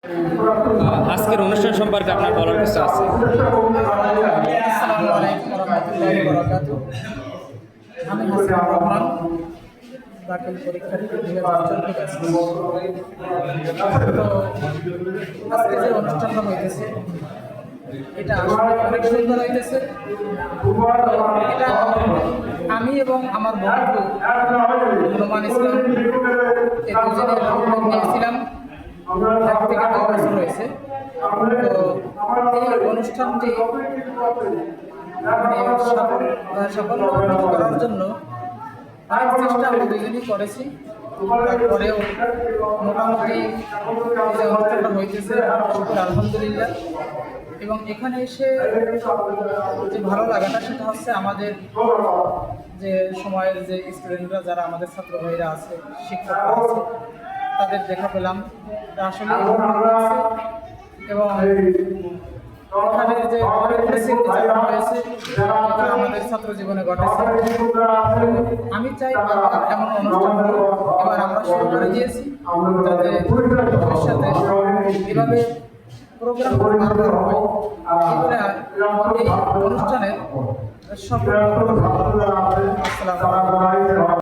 আজকের অনুষ্ঠান সম্পর্কে আপনার বলার কিছু আছে? আসসালামু আলাইকুম রহমতুল্লাহি বারাকাতুহু। আমি হাসান রহমান, দাখিল পরীক্ষার্থী 2014 ব্যাচ। তো আজকে যে অনুষ্ঠানটা হইতেছে এটা আসলে অনেক সুন্দর হইতেছে। এটা আমি এবং আমার বন্ধু নোমান ইসলাম এই দুজনের উদ্যোগ নিয়েছিলাম। 1 থেকে 2 বছর হয়েছে। তো এই অনুষ্ঠানটি সাফল্য করার জন্য অনেক চেষ্টা আমরা দুজনেই করেছি। তারপরেও মোটামুটি যে অনুষ্ঠানটা হইতেছে আলহামদুলিল্লাহ। এবং এখানে এসে যে ভালো লাগাটা সেটা হচ্ছে আমাদের যে সময়ের যে স্টুডেন্টরা যারা আমাদের ছাত্র ভাইরা আছে, শিক্ষকরা আছে, তাদের দেখা পেলাম। আসলে এবং এখানে যে অনেকগুলো স্মৃতি যাপন হয়েছে এগুলো আমাদের ছাত্র জীবনে ঘটেছে। আমি চাই এমন অনুষ্ঠান এবার আমরা শুরু করে দিয়েছি, যাতে ভবিষ্যতে এভাবে প্রোগ্রাম বারবার হয়। এই অনুষ্ঠানের সফল। আসসালামু আলাইকুম।